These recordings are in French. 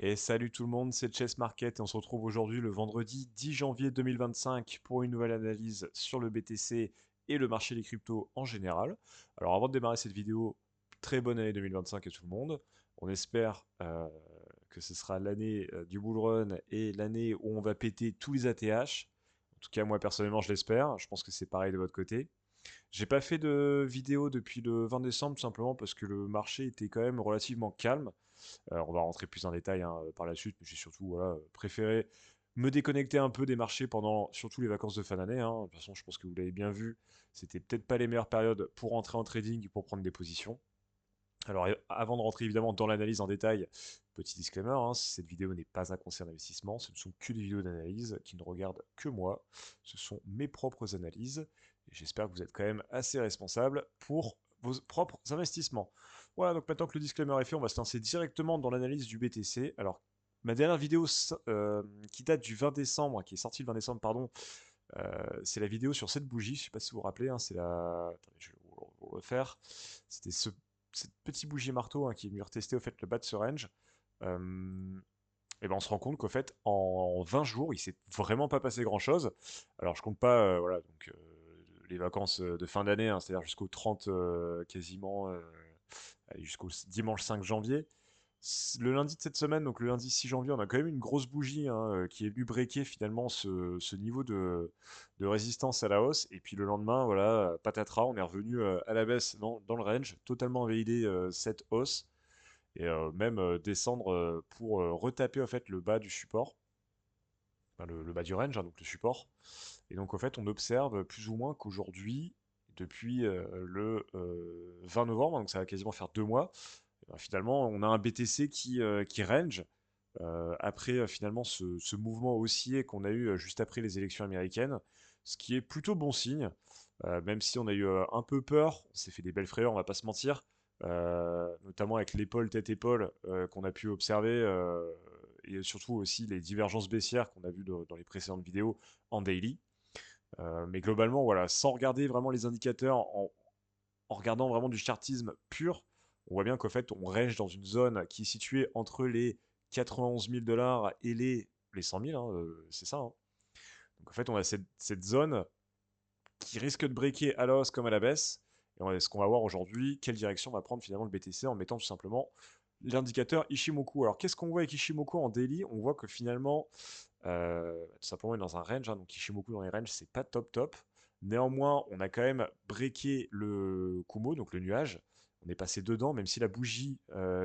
Et salut tout le monde, c'est Chess Market et on se retrouve aujourd'hui le vendredi 10 janvier 2025 pour une nouvelle analyse sur le BTC et le marché des cryptos en général. Alors avant de démarrer cette vidéo, très bonne année 2025 à tout le monde. On espère que ce sera l'année du bull run et l'année où on va péter tous les ATH. En tout cas moi personnellement je l'espère, je pense que c'est pareil de votre côté. J'ai pas fait de vidéo depuis le 20 décembre tout simplement parce que le marché était quand même relativement calme. On va rentrer plus en détail hein, par la suite, mais j'ai surtout voilà, préféré me déconnecter un peu des marchés pendant surtout les vacances de fin d'année, hein. De toute façon, je pense que vous l'avez bien vu, c'était peut-être pas les meilleures périodes pour entrer en trading, pour prendre des positions. Alors, avant de rentrer évidemment dans l'analyse en détail, petit disclaimer, hein, cette vidéo n'est pas un conseil d'investissement, ce ne sont que des vidéos d'analyse qui ne regardent que moi, ce sont mes propres analyses, et j'espère que vous êtes quand même assez responsable pour vos propres investissements. Voilà, donc maintenant que le disclaimer est fait, on va se lancer directement dans l'analyse du BTC. Alors, ma dernière vidéo qui date du 20 décembre, qui est sortie le 20 décembre, pardon, c'est la vidéo sur cette bougie, je ne sais pas si vous vous rappelez, hein, c'est la... Attendez, je vais vous le refaire. C'était cette petit bougie marteau hein, qui est venu retester au fait le bas de ce range. Et ben on se rend compte qu'au fait, en 20 jours, il s'est vraiment pas passé grand-chose. Alors je compte pas voilà, donc, les vacances de fin d'année, hein, c'est-à-dire jusqu'au 30 quasiment, allez, jusqu'au dimanche 5 janvier. Le lundi de cette semaine, donc le lundi 6 janvier, on a quand même une grosse bougie hein, qui est venue breaker finalement ce niveau de résistance à la hausse. Et puis le lendemain, voilà, patatras, on est revenu à la baisse dans le range, totalement validé cette hausse. Et même descendre pour retaper en fait le bas du support, enfin, le bas du range, hein, donc le support. Et donc en fait, on observe plus ou moins qu'aujourd'hui, depuis le 20 novembre, donc ça va quasiment faire 2 mois, finalement, on a un BTC qui range après finalement ce mouvement haussier qu'on a eu juste après les élections américaines, ce qui est plutôt bon signe, même si on a eu un peu peur, on s'est fait des belles frayeurs, on va pas se mentir, notamment avec l'épaule tête-épaule qu'on a pu observer, et surtout aussi les divergences baissières qu'on a vues dans les précédentes vidéos en daily. Mais globalement, voilà, sans regarder vraiment les indicateurs, en regardant vraiment du chartisme pur, on voit bien qu'en fait, on range dans une zone qui est située entre les 91 000 dollars et les 100 000, hein, c'est ça, hein. Donc en fait, on a cette zone qui risque de breaker à la hausse comme à la baisse. Et ce qu'on va voir aujourd'hui, quelle direction va prendre finalement le BTC en mettant tout simplement l'indicateur Ishimoku. Alors qu'est-ce qu'on voit avec Ishimoku en daily? On voit que finalement, tout simplement, est dans un range, hein, donc Ishimoku dans les ranges, c'est pas top top. Néanmoins, on a quand même breaké le Kumo, donc le nuage. On est passé dedans, même si la bougie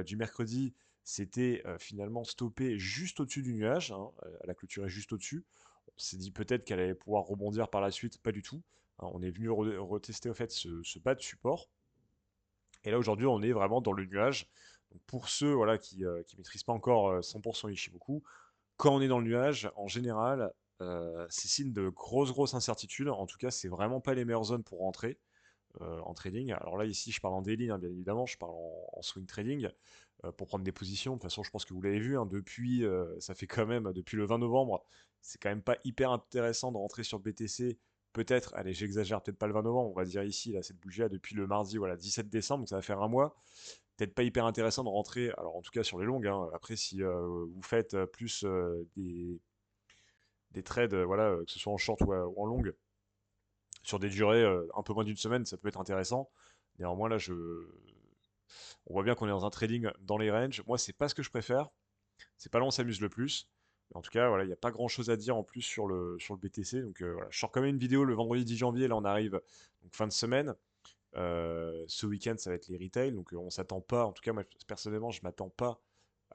du mercredi s'était finalement stoppée juste au-dessus du nuage, hein, elle a clôturé juste au-dessus. On s'est dit peut-être qu'elle allait pouvoir rebondir par la suite, pas du tout, hein. On est venu retester au fait ce bas de support. Et là aujourd'hui, on est vraiment dans le nuage. Donc pour ceux voilà, qui maîtrisent pas encore 100% Ishimoku, quand on est dans le nuage, en général, c'est signe de grosses incertitudes. En tout cas, c'est vraiment pas les meilleures zones pour rentrer en trading. Alors là, ici, je parle en daily, hein, bien évidemment, je parle en swing trading pour prendre des positions. De toute façon, je pense que vous l'avez vu, hein, depuis, ça fait quand même, depuis le 20 novembre, c'est quand même pas hyper intéressant de rentrer sur BTC. Peut-être, allez, j'exagère, peut-être pas le 20 novembre, on va dire ici, là, cette bougie-là, depuis le mardi, voilà, 17 décembre, donc ça va faire un mois. Peut-être pas hyper intéressant de rentrer, alors en tout cas sur les longues, hein. Après, si vous faites plus des trades, voilà, que ce soit en short ou en longue, sur des durées un peu moins d'une semaine, ça peut être intéressant. Néanmoins, là, on voit bien qu'on est dans un trading dans les ranges. Moi, c'est pas ce que je préfère. C'est pas là où on s'amuse le plus. Mais en tout cas, voilà, il n'y a pas grand chose à dire en plus sur le BTC. Donc voilà, je sors quand même une vidéo le vendredi 10 janvier. Là, on arrive donc fin de semaine. Ce week-end, ça va être les retail. Donc on s'attend pas, en tout cas, moi personnellement, je m'attends pas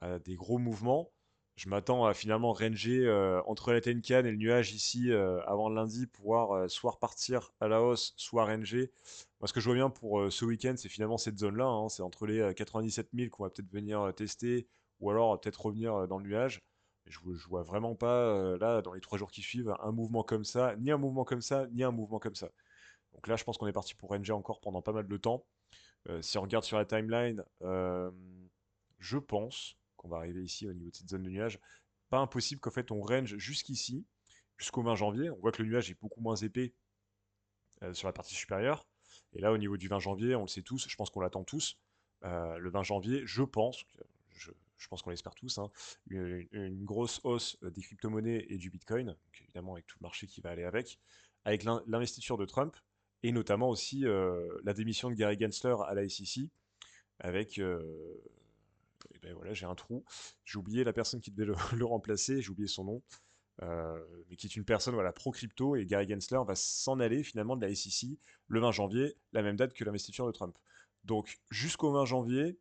à des gros mouvements. Je m'attends à finalement ranger entre la Tenkan et le nuage ici avant le lundi, pouvoir soit repartir à la hausse, soit ranger. Moi, ce que je vois bien pour ce week-end, c'est finalement cette zone-là, hein. C'est entre les 97 000 qu'on va peut-être venir tester, ou alors peut-être revenir dans le nuage. Je vois vraiment pas, là, dans les 3 jours qui suivent, un mouvement comme ça, ni un mouvement comme ça, ni un mouvement comme ça. Donc là, je pense qu'on est parti pour ranger encore pendant pas mal de temps. Si on regarde sur la timeline, je pense qu'on va arriver ici au niveau de cette zone de nuage. Pas impossible qu'en fait on range jusqu'ici, jusqu'au 20 janvier. On voit que le nuage est beaucoup moins épais sur la partie supérieure. Et là, au niveau du 20 janvier, on le sait tous, je pense qu'on l'attend tous. Le 20 janvier, je pense, je pense qu'on l'espère tous, hein, une grosse hausse des crypto-monnaies et du Bitcoin, donc évidemment avec tout le marché qui va aller avec l'investiture de Trump, et notamment aussi la démission de Gary Gensler à la SEC, avec, et ben voilà, j'ai un trou, j'ai oublié la personne qui devait le remplacer, j'ai oublié son nom, mais qui est une personne voilà, pro-crypto, et Gary Gensler va s'en aller finalement de la SEC le 20 janvier, la même date que l'investiture de Trump. Donc jusqu'au 20 janvier,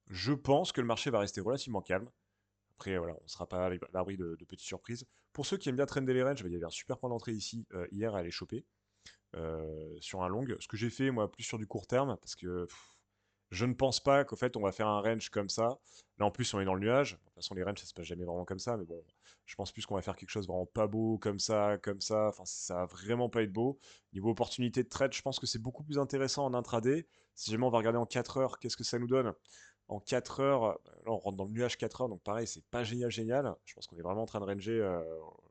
je pense que le marché va rester relativement calme. Après, voilà, on ne sera pas à l'abri de petites surprises. Pour ceux qui aiment bien trader les ranges, il y avait un super point d'entrée ici hier à aller choper sur un long. Ce que j'ai fait, moi, plus sur du court terme, parce que je ne pense pas qu'au fait, on va faire un range comme ça. Là, en plus, on est dans le nuage. De toute façon, les ranges, ça se passe jamais vraiment comme ça, mais bon, je pense plus qu'on va faire quelque chose vraiment pas beau, comme ça, comme ça. Enfin, ça va vraiment pas être beau. Niveau opportunité de trade, je pense que c'est beaucoup plus intéressant en intraday. Si jamais on va regarder en 4 heures, qu'est-ce que ça nous donne? En 4 heures, là on rentre dans le nuage 4 heures, donc pareil, c'est pas génial, génial. Je pense qu'on est vraiment en train de ranger.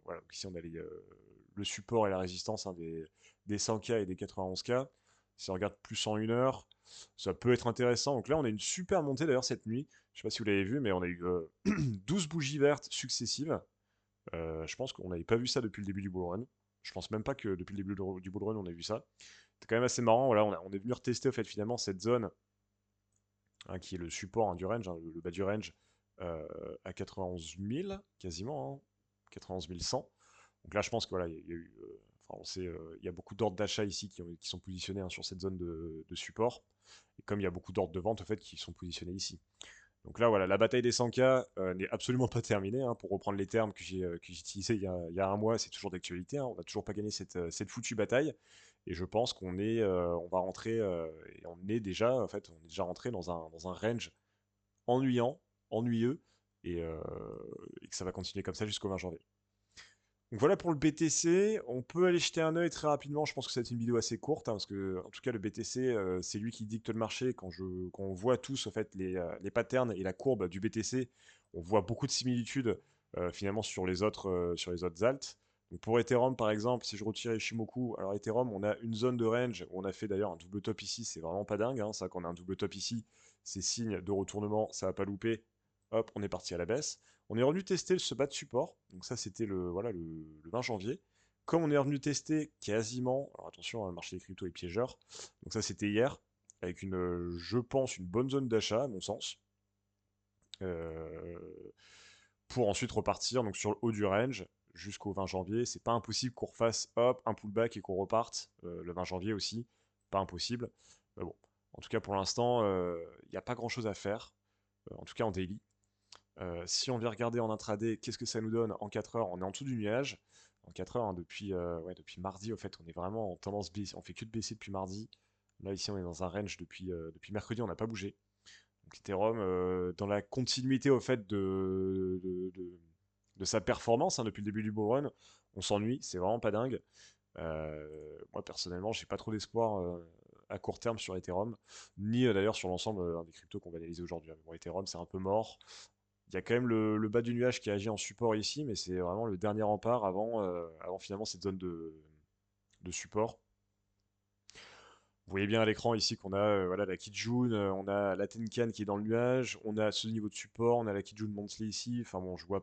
Voilà, donc ici on a le support et la résistance hein, des 100K et des 91K. Si on regarde plus en 1 heure, ça peut être intéressant. Donc là, on a une super montée d'ailleurs cette nuit. Je sais pas si vous l'avez vu, mais on a eu 12 bougies vertes successives. Je pense qu'on n'avait pas vu ça depuis le début du bull run. Je pense même pas que depuis le début du bull run, on a vu ça. C'est quand même assez marrant. Voilà, on est venu retester au fait finalement cette zone hein, qui est le support hein, du range, hein, le bas du range, à 91 000 quasiment, hein, 91 100. Donc là, je pense que voilà, il y a eu, enfin, on sait, il y a beaucoup d'ordres d'achat ici qui sont positionnés hein, sur cette zone de support. Et comme il y a beaucoup d'ordres de vente, en fait, qui sont positionnés ici. Donc là, voilà, la bataille des 100K n'est absolument pas terminée. Hein, pour reprendre les termes que j'ai utilisés il y a un mois, c'est toujours d'actualité. Hein, on n'a toujours pas gagné cette foutue bataille. Et je pense on va rentrer, et on est déjà, en fait, on est déjà rentré dans un range ennuyant, ennuyeux, et, euh, et que ça va continuer comme ça jusqu'au 20 janvier. Donc voilà pour le BTC, on peut aller jeter un œil très rapidement, je pense que ça va être une vidéo assez courte, hein, parce que en tout cas le BTC, c'est lui qui dicte le marché, quand on voit tous en fait, les patterns et la courbe du BTC, on voit beaucoup de similitudes finalement sur les autres alts. Donc pour Ethereum par exemple, si je retire Ishimoku, alors Ethereum on a une zone de range, où on a fait d'ailleurs un double top ici, c'est vraiment pas dingue, hein, ça qu'on a un double top ici, c'est signe de retournement, ça va pas louper, hop on est parti à la baisse. On est revenu tester ce bas de support, donc ça c'était voilà, le 20 janvier. Comme on est revenu tester quasiment, alors attention, hein, le marché des cryptos est piégeur, donc ça c'était hier, avec je pense, une bonne zone d'achat, à mon sens, euh, pour ensuite repartir donc sur le haut du range jusqu'au 20 janvier. C'est pas impossible qu'on refasse hop, un pullback et qu'on reparte le 20 janvier aussi, pas impossible. Mais bon, en tout cas pour l'instant, il n'y a pas grand chose à faire, en tout cas en daily. Si on vient regarder en intraday, qu'est-ce que ça nous donne en 4 heures? On est en dessous du nuage. En 4 heures, hein, ouais, depuis mardi, au fait, on est vraiment en tendance baisse. On fait que de baisser depuis mardi. Là, ici, on est dans un range depuis mercredi, on n'a pas bougé. Donc, Ethereum, dans la continuité, au fait, de sa performance hein, depuis le début du bull run, on s'ennuie, c'est vraiment pas dingue. Moi, personnellement, j'ai pas trop d'espoir à court terme sur Ethereum, ni d'ailleurs sur l'ensemble des cryptos qu'on va analyser aujourd'hui. Bon, Ethereum, c'est un peu mort. Il y a quand même le bas du nuage qui agit en support ici, mais c'est vraiment le dernier rempart avant finalement cette zone de support. Vous voyez bien à l'écran ici qu'on a voilà, la Kijun, on a la Tenkan qui est dans le nuage, on a ce niveau de support, on a la Kijun Monthly ici. Enfin bon, je vois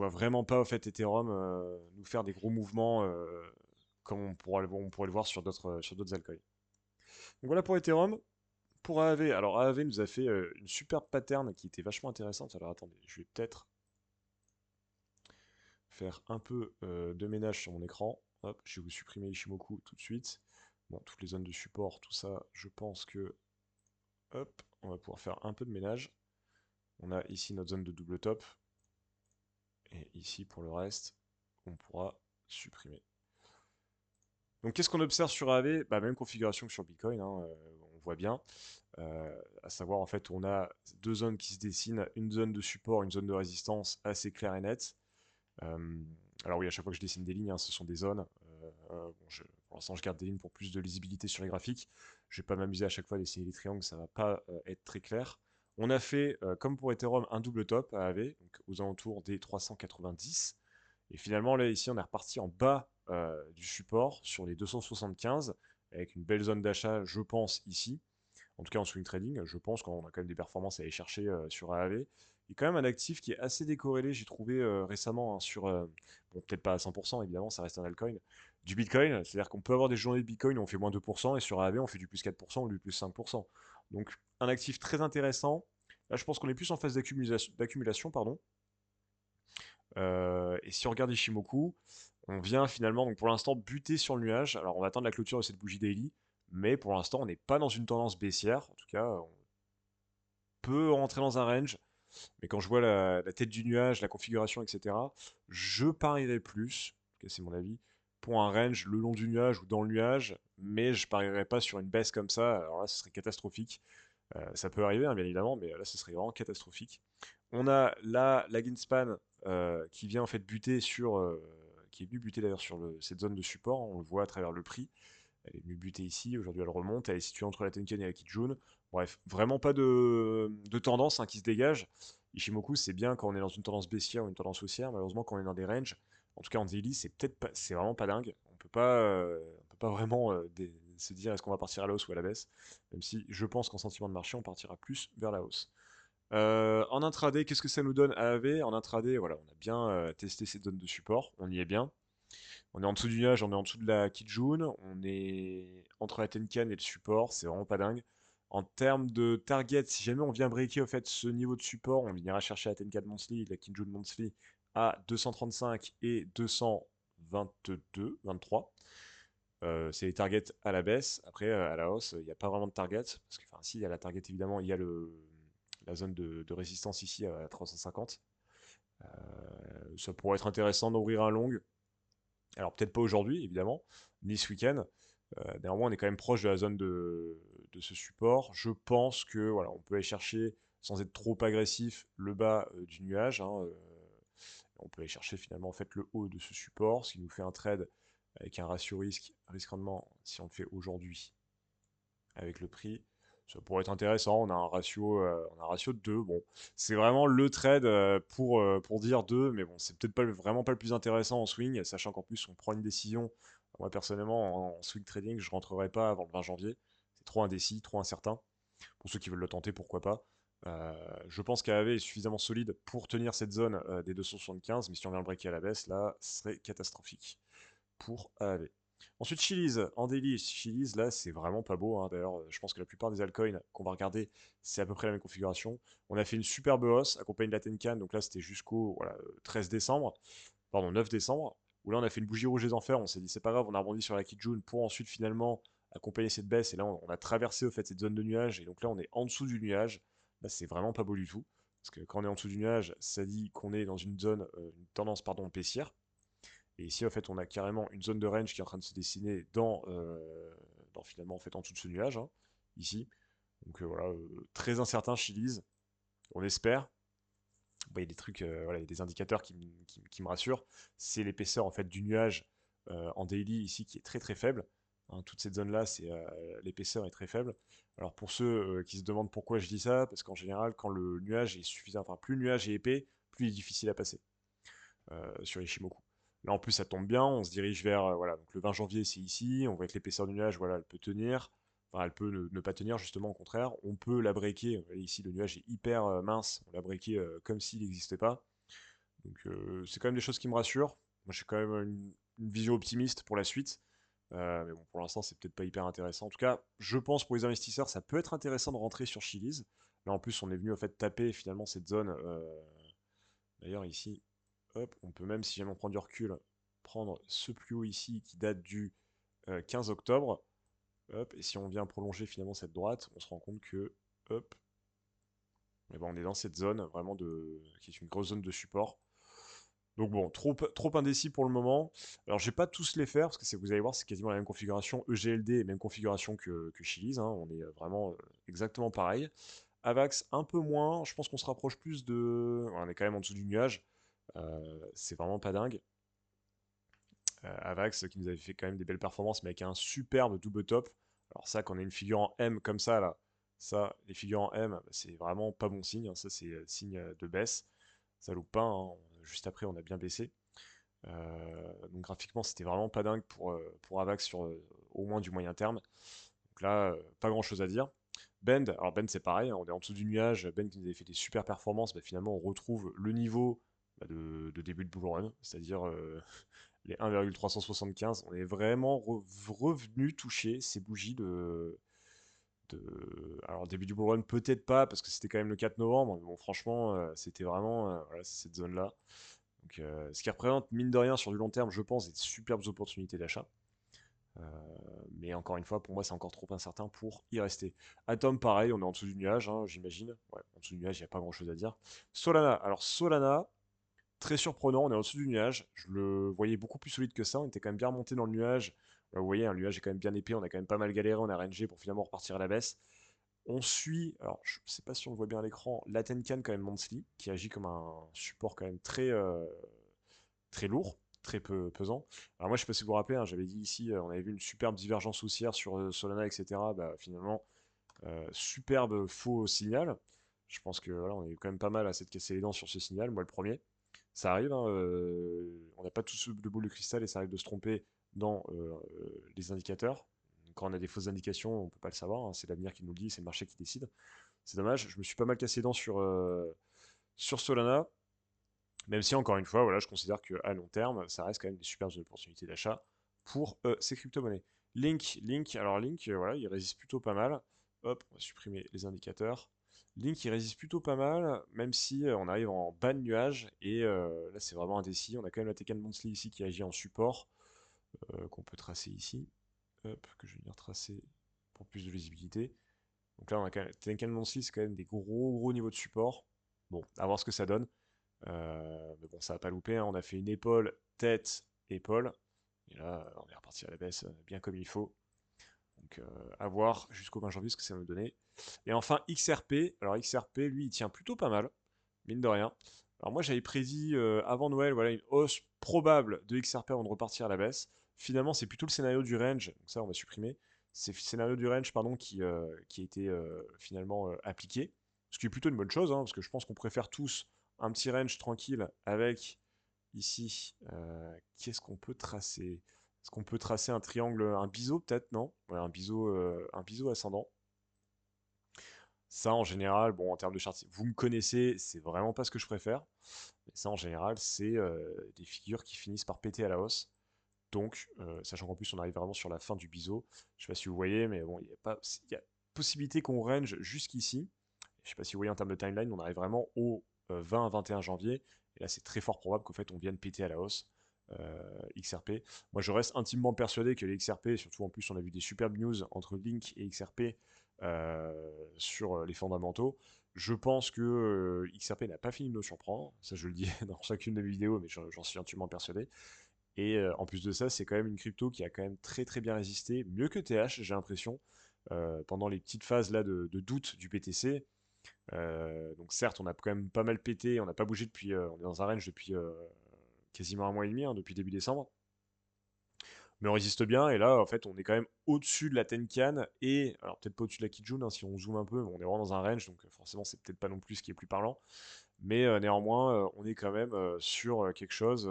vraiment pas au fait Ethereum nous faire des gros mouvements comme on pourrait le voir sur d'autres altcoins. Donc voilà pour Ethereum. Pour AAV, alors AAV nous a fait une superbe pattern qui était vachement intéressante. Alors attendez, je vais peut-être faire un peu de ménage sur mon écran. Hop, je vais vous supprimer Ishimoku tout de suite. Bon, toutes les zones de support, tout ça, je pense que... Hop, on va pouvoir faire un peu de ménage. On a ici notre zone de double top. Et ici, pour le reste, on pourra supprimer. Donc qu'est-ce qu'on observe sur AAV? Bah, même configuration que sur Bitcoin, hein, on voit bien. À savoir, en fait, on a deux zones qui se dessinent, une zone de support, une zone de résistance assez claire et nette. Euh, alors oui, à chaque fois que je dessine des lignes, hein, ce sont des zones. Bon, pour l'instant, je garde des lignes pour plus de lisibilité sur les graphiques. Je vais pas m'amuser à chaque fois à dessiner des triangles, ça va pas être très clair. On a fait, comme pour Ethereum, un double top à AV, donc aux alentours des 390. Et finalement, là, ici, on est reparti en bas du support sur les 275, avec une belle zone d'achat, je pense, ici. En tout cas en swing trading, je pense qu'on a quand même des performances à aller chercher sur AAV. Il y a quand même un actif qui est assez décorrélé, j'ai trouvé récemment, hein, sur, bon peut-être pas à 100% évidemment, ça reste un altcoin, du Bitcoin, c'est-à-dire qu'on peut avoir des journées de Bitcoin où on fait moins 2% et sur AAV on fait du plus 4% ou du plus 5%. Donc un actif très intéressant. Là je pense qu'on est plus en phase d'accumulation, pardon. Et si on regarde Ishimoku, on vient finalement, donc pour l'instant, buter sur le nuage. Alors on va attendre la clôture de cette bougie daily, mais pour l'instant on n'est pas dans une tendance baissière. En tout cas, on peut rentrer dans un range, mais quand je vois la tête du nuage, la configuration, etc., je parierais plus, en tout cas c'est mon avis, pour un range le long du nuage ou dans le nuage, mais je parierais pas sur une baisse comme ça. Alors là, ce serait catastrophique. Ça peut arriver, hein, bien évidemment, mais là, ce serait vraiment catastrophique. On a là la Greenspan qui vient en fait buter sur, qui est venue buter d'ailleurs sur cette zone de support. On le voit à travers le prix. Elle est venue buter ici. Aujourd'hui, elle remonte. Elle est située entre la Tenkan et la Kijun. Bref, vraiment pas de tendance, hein, qui se dégage. Ishimoku, c'est bien quand on est dans une tendance baissière ou une tendance haussière. Malheureusement, quand on est dans des ranges, en tout cas en daily, c'est peut-être pas, c'est vraiment pas dingue. On peut pas vraiment se dire est-ce qu'on va partir à la hausse ou à la baisse. Même si je pense qu'en sentiment de marché, on partira plus vers la hausse. En intraday, qu'est-ce que ça nous donne AAV? En intraday, voilà, on a bien testé cette zone de support, on y est bien. On est en dessous du nuage, on est en dessous de la Kijun, on est entre la Tenkan et le support, c'est vraiment pas dingue. En termes de target, si jamais on vient breaker au fait ce niveau de support, on ira chercher la Tenkan Monthly et la Kijun Monthly à 235 et 222, 23. C'est les targets à la baisse. Après, à la hausse, il n'y a pas vraiment de target. Parce que, enfin, si, il y a la target évidemment, il y a la zone de résistance ici à 350. Ça pourrait être intéressant d'ouvrir un long. Alors, peut-être pas aujourd'hui, évidemment, ni ce week-end. Néanmoins, on est quand même proche de la zone de ce support. Je pense que voilà, on peut aller chercher, sans être trop agressif, le bas du nuage, hein. On peut aller chercher finalement en fait le haut de ce support, ce qui nous fait un trade avec un ratio risque-rendement, si on le fait aujourd'hui avec le prix, ça pourrait être intéressant. On a un ratio de 2. Bon, c'est vraiment le trade pour dire 2, mais bon, c'est peut-être pas vraiment pas le plus intéressant en swing, sachant qu'en plus on prend une décision. Moi personnellement, en swing trading, je rentrerai pas avant le 20 janvier. C'est trop indécis, trop incertain. Pour ceux qui veulent le tenter, pourquoi pas. Je pense qu'AAV est suffisamment solide pour tenir cette zone des 275, mais si on vient le breaker à la baisse, là, ce serait catastrophique pour AAV. Ensuite, Chili's, en daily, Chili's, là, c'est vraiment pas beau, hein. D'ailleurs, je pense que la plupart des altcoins qu'on va regarder, c'est à peu près la même configuration. On a fait une superbe hausse accompagnée de la Tenkan, donc là, c'était jusqu'au voilà, 13 décembre, pardon, 9 décembre, où là, on a fait une bougie rouge des enfers. On s'est dit, c'est pas grave, on a rebondi sur la Kijun pour ensuite, finalement, accompagner cette baisse. Et là, on a traversé, au fait, cette zone de nuage. Et donc là, on est en dessous du nuage. Là, c'est vraiment pas beau du tout. Parce que quand on est en dessous du nuage, ça dit qu'on est dans une zone, une tendance, pardon, baissière. Et ici, en fait, on a carrément une zone de range qui est en train de se dessiner dans finalement, en fait, en dessous de ce nuage, hein, ici. Donc voilà, très incertain, Chili's. On espère. Bon, il y a des trucs, voilà, il y a des indicateurs qui me rassurent. C'est l'épaisseur, en fait, du nuage en daily, ici, qui est très très faible. Hein, toute cette zone-là, l'épaisseur est très faible. Alors pour ceux qui se demandent pourquoi je dis ça, parce qu'en général, quand le nuage est suffisant, enfin plus le nuage est épais, plus il est difficile à passer sur Ishimoku. Là en plus ça tombe bien, on se dirige vers voilà, donc le 20 janvier c'est ici, on voit que l'épaisseur du nuage, voilà, elle peut tenir, enfin elle peut ne pas tenir justement au contraire, on peut la breaker, ici le nuage est hyper mince, on l'a breaker comme s'il n'existait pas, donc c'est quand même des choses qui me rassurent. Moi j'ai quand même une vision optimiste pour la suite, mais bon pour l'instant c'est peut-être pas hyper intéressant. En tout cas je pense pour les investisseurs ça peut être intéressant de rentrer sur Chili's. Là en plus on est venu en fait taper finalement cette zone, d'ailleurs ici hop, on peut même, si jamais on prend du recul, prendre ce plus haut ici qui date du 15 octobre. Hop, et si on vient prolonger finalement cette droite, on se rend compte que, hop, eh ben, on est dans cette zone vraiment qui est une grosse zone de support. Donc bon, trop indécis pour le moment. Alors je vais pas tous les faire parce que vous allez voir, c'est quasiment la même configuration EGLD, même configuration que Chili's, hein. On est vraiment exactement pareil. Avax un peu moins, je pense qu'on se rapproche plus de. On est quand même en dessous du nuage. C'est vraiment pas dingue. Avax qui nous avait fait quand même des belles performances, mais avec un superbe double top. Alors ça, quand on a une figure en M comme ça, là, ça, les figures en M, bah, c'est vraiment pas bon signe, hein. Ça, c'est signe de baisse. Ça loupe pas, hein. Juste après, on a bien baissé. Donc graphiquement, c'était vraiment pas dingue pour Avax sur au moins du moyen terme. Donc là, pas grand chose à dire. Bend, alors Bend c'est pareil, hein, on est en dessous du nuage. Bend qui nous avait fait des super performances, bah, finalement on retrouve le niveau bah, de début de bull run, c'est-à-dire les 1,375. On est vraiment revenu toucher ces bougies Alors début du bull run peut-être pas, parce que c'était quand même le 4 novembre, mais bon franchement c'était vraiment voilà, c'est cette zone-là. Donc, ce qui représente mine de rien sur du long terme, je pense, des superbes opportunités d'achat. Euh, mais encore une fois, pour moi, c'est encore trop incertain pour y rester. Atom, pareil, on est en dessous du nuage, hein, j'imagine. Ouais, en dessous du nuage, il n'y a pas grand-chose à dire. Solana, alors Solana, très surprenant, on est en dessous du nuage. Je le voyais beaucoup plus solide que ça, on était quand même bien remonté dans le nuage. Vous voyez, un nuage est quand même bien épais, on a quand même pas mal galéré, on a rangé pour finalement repartir à la baisse. On suit, alors je sais pas si on le voit bien à l'écran, la Tenkan quand même monthly, qui agit comme un support quand même très lourd, très peu pesant. Alors moi, je sais pas si vous vous rappelez, hein, j'avais dit ici, on avait vu une superbe divergence haussière sur Solana, etc. Bah, finalement, superbe faux signal. Je pense que voilà, on est quand même pas mal à s'être cassé les dents sur ce signal. Moi, le premier, ça arrive. Hein, on n'a pas tous de boule de cristal et ça arrive de se tromper dans les indicateurs. Quand on a des fausses indications, on peut pas le savoir. Hein, c'est l'avenir qui nous le dit, c'est le marché qui décide. C'est dommage. Je me suis pas mal cassé les dents sur Solana. Même si, encore une fois, voilà, je considère qu'à long terme, ça reste quand même des superbes opportunités d'achat pour ces crypto-monnaies. Alors Link, voilà, il résiste plutôt pas mal. Hop, on va supprimer les indicateurs. Link, il résiste plutôt pas mal, même si on arrive en bas de nuage. Et là, c'est vraiment indécis. On a quand même la Tekken Monthly ici qui agit en support, qu'on peut tracer ici. Hop, que je vais venir tracer pour plus de visibilité. Donc là, on a quand même, Tekken Monthly, c'est quand même des gros niveaux de support. Bon, à voir ce que ça donne. Mais bon, ça n'a pas loupé, hein. On a fait une épaule, tête, épaule. Et là, on est reparti à la baisse bien comme il faut. Donc, à voir jusqu'au 20 janvier ce que ça va nous donner. Et enfin, XRP. Alors, XRP, lui, il tient plutôt pas mal, mine de rien. Alors, moi, j'avais prédit avant Noël, voilà, une hausse probable de XRP avant de repartir à la baisse. Finalement, c'est plutôt le scénario du range. Donc, ça, on va supprimer. C'est le scénario du range, pardon, qui a été finalement appliqué. Ce qui est plutôt une bonne chose, hein, parce que je pense qu'on préfère tous un petit range tranquille avec ici, qu'est-ce qu'on peut tracer? Est-ce qu'on peut tracer un triangle, un biseau peut-être, non? Ouais, un biseau ascendant. Ça, en général, bon, en termes de charte, vous me connaissez, c'est vraiment pas ce que je préfère. Mais ça, en général, c'est des figures qui finissent par péter à la hausse. Donc, sachant qu'en plus, on arrive vraiment sur la fin du biseau. Je sais pas si vous voyez, mais bon, il y a possibilité qu'on range jusqu'ici. Je sais pas si vous voyez en termes de timeline, on arrive vraiment au 20 à 21 janvier. Et là, c'est très fort probable qu'en fait, on vienne péter à la hausse. XRP. Moi, je reste intimement persuadé que les XRP, surtout en plus, on a vu des superbes news entre Link et XRP sur les fondamentaux. Je pense que XRP n'a pas fini de nous surprendre. Ça, je le dis dans chacune de mes vidéos, mais j'en suis intimement persuadé. Et en plus de ça, c'est quand même une crypto qui a quand même très bien résisté, mieux que TH, j'ai l'impression, pendant les petites phases là de doute du BTC. Donc certes, on a quand même pas mal pété, on n'a pas bougé depuis, on est dans un range depuis quasiment un mois et demi, hein, depuis début décembre. Mais on résiste bien, et là, en fait, on est quand même au-dessus de la Tenkan, et, alors peut-être pas au-dessus de la Kijun, hein, si on zoome un peu, on est vraiment dans un range, donc forcément, c'est peut-être pas non plus ce qui est plus parlant. Mais néanmoins, on est quand même sur quelque chose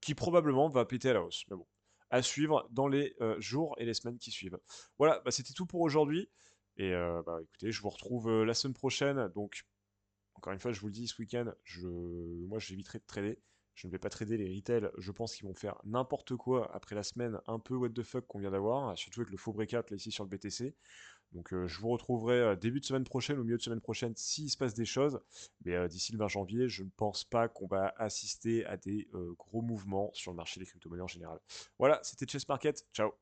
qui probablement va péter à la hausse. Mais bon, à suivre dans les jours et les semaines qui suivent. Voilà, bah, c'était tout pour aujourd'hui. Et bah, écoutez, je vous retrouve la semaine prochaine. Donc, encore une fois, je vous le dis, ce week-end, moi, j'éviterai de trader. Je ne vais pas trader les retails. Je pense qu'ils vont faire n'importe quoi après la semaine un peu what the fuck qu'on vient d'avoir, surtout avec le faux breakout là ici sur le BTC. Donc je vous retrouverai début de semaine prochaine ou milieu de semaine prochaine s'il se passe des choses. Mais d'ici le 20 janvier, je ne pense pas qu'on va assister à des gros mouvements sur le marché des crypto-monnaies en général. Voilà, c'était Chess Market. Ciao.